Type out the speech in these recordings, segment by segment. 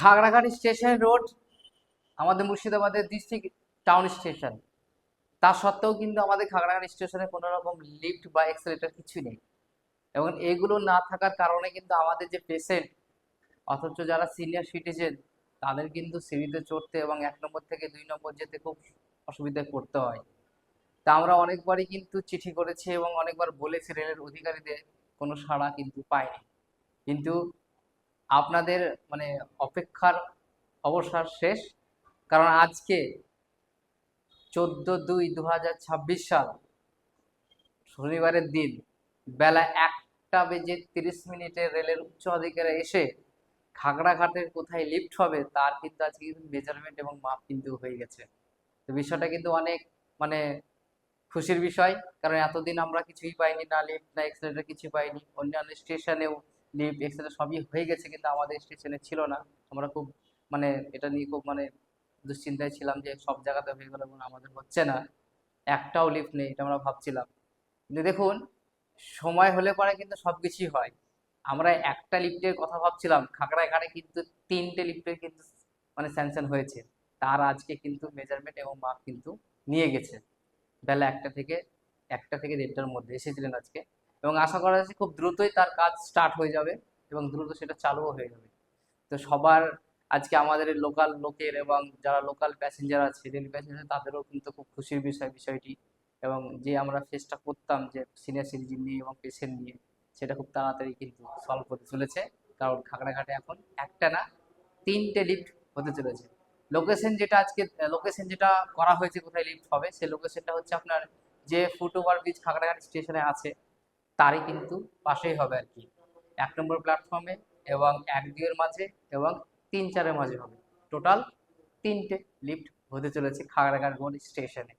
Khagraghat station road আমাদের মুর্শিদাবাদের district town station. তা সত্ত্বেও কিন্তু আমাদের খাগড়াঘাট স্টেশনে কোনো রকম লিফট বা এক্সেলেটর কিছু নেই, এবং এগুলো না থাকার কারণে কিন্তু আমাদের যে পেশেন্ট, অথচ যারা সিনিয়র সিটিজেন, তাদের কিন্তু সিঁড়িতে চড়তে এবং 1 নম্বর থেকে 2 নম্বর যেতে খুব অসুবিধায় পড়তে হয়। তা আমরা অনেকবারই কিন্তু চিঠি করেছি এবং অনেকবার বলেছি রেলের অধিকারীদের, কোনো সাড়া কিন্তু পাইনি। কিন্তু আপনাদের মানে অপেক্ষার অবসর শেষ, কারণ আজকে 14/2/2026 সাল, শনিবারের দিন, বেলা 1টা বেজে 30 মিনিটে রেলের উচ্চ আধিকারে এসে খাগড়াঘাটের কোথায় লিফট হবে তার কিন্তু আজকে কিন্তু মেজারমেন্ট এবং মাপ কিন্তু হয়ে গেছে। তো বিষয়টা কিন্তু অনেক মানে খুশির বিষয়, কারণ এতদিন আমরা কিছুই পাইনি, না লিফট না এক্সেলেটর, কিছু পাইনি। অন্যান্য স্টেশনেও লিফট এক্সেলেটর সবই হয়ে গেছে, কিন্তু আমাদের স্টেশনে ছিল না। আমরা খুব মানে এটা নিয়ে খুব দুশ্চিন্তায় ছিলাম যে সব জায়গাতে হয়ে গেল এবং আমাদের হচ্ছে না, একটাও লিফট নেই, এটা আমরা ভাবছিলাম। কিন্তু দেখুন, সময় হলে পরে কিন্তু সবকিছুই হয়। আমরা একটা লিফটের কথা ভাবছিলাম, খাগড়াঘাটে কিন্তু 3টে লিফটের কিন্তু স্যাংশন হয়েছে। তার আজকে কিন্তু মেজারমেন্ট এবং মাপ কিন্তু নিয়ে গেছে বেলা 1টা থেকে 1:30টার মধ্যে এসেছিলেন আজকে, এবং আশা করা যাচ্ছে খুব দ্রুতই তার কাজ স্টার্ট হয়ে যাবে এবং দ্রুত সেটা চালুও হয়ে যাবে। তো সবার আজকে আমাদের লোকাল লোকের এবং যারা লোকাল প্যাসেঞ্জার আছে, রেল প্যাসেঞ্জার, তাদেরও কিন্তু খুব খুশির বিষয়টি। এবং যে আমরা চেষ্টা করতাম যে সিনিয়র সিটিজেন নিয়ে এবং পেশেন্ট নিয়ে, সেটা খুব তাড়াতাড়ি কিন্তু সলভ হতে চলেছে। কারণ খাগড়াঘাটে এখন একটা না, 3টে লিফট হতে চলেছে। লোকেশন যেটা করা হয়েছে কোথায় লিফট হবে, সেই লোকেশনটা হচ্ছে আপনার যে ফুটওভার ব্রিজ খাগড়াঘাট স্টেশনে আছে তারই কিন্তু পাশেই হবে আর কি। 1 নম্বর প্ল্যাটফর্মে এবং 1-2 এর মাঝে এবং 3-4-এর মাঝে হবে। টোটাল 3টে লিফট হতে চলেছে খাগড়াঘাট রোড স্টেশনে।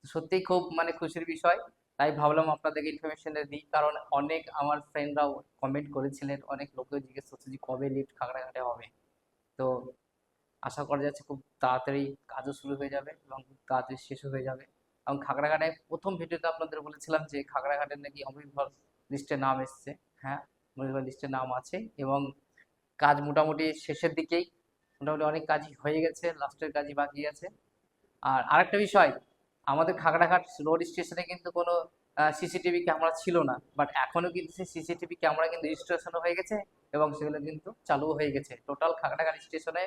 সত্যিই খুব খুশির বিষয়। তাই ভাবলাম আপনাদেরকে ইনফরমেশনটা দিই, কারণ অনেক আমার ফ্রেন্ডরাও কমেন্ট করেছিলেন, অনেক লোকও জিজ্ঞেস করছে যে কবে লিফট খাগড়াঘাটে হবে। তো আশা করা যাচ্ছে খুব তাড়াতাড়ি কাজও শুরু হয়ে যাবে এবং খুব তাড়াতাড়ি শেষও হয়ে যাবে। এবং খাগড়াঘাটে প্রথম ভিডিওতে আপনাদের বলেছিলাম যে খাগড়াঘাটের নাকি অমৃতভর লিস্টে নাম এসছে। হ্যাঁ, অমৃতভর লিস্টে নাম আছে এবং কাজ মোটামুটি শেষের দিকেই, মোটামুটি অনেক কাজই হয়ে গেছে, লাস্টের কাজই বাকি আছে। আর আরেকটা বিষয়, আমাদের খাগড়াঘাট রোড স্টেশনে কিন্তু কোনো সিসিটিভি ক্যামেরা ছিল না, বাট এখনো কিন্তু সেই সিসিটিভি ক্যামেরা কিন্তু ইনস্টলেশনও হয়ে গেছে এবং সেগুলো কিন্তু চালুও হয়ে গেছে। টোটাল খাগড়াঘাট স্টেশনে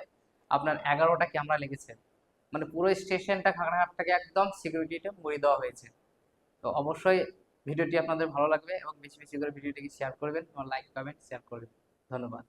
আপনার 11টা ক্যামেরা লেগেছে, পুরো স্টেশনটা খাগড়াঘাটটাকে একদম সিকিউরিটিতে মুড়িয়ে দেওয়া হয়েছে। তো অবশ্যই ভিডিওটি আপনাদের ভালো লাগবে এবং বেশি বেশি করে ভিডিওটিকে শেয়ার করবেন এবং লাইক কমেন্ট শেয়ার করবেন। ধন্যবাদ।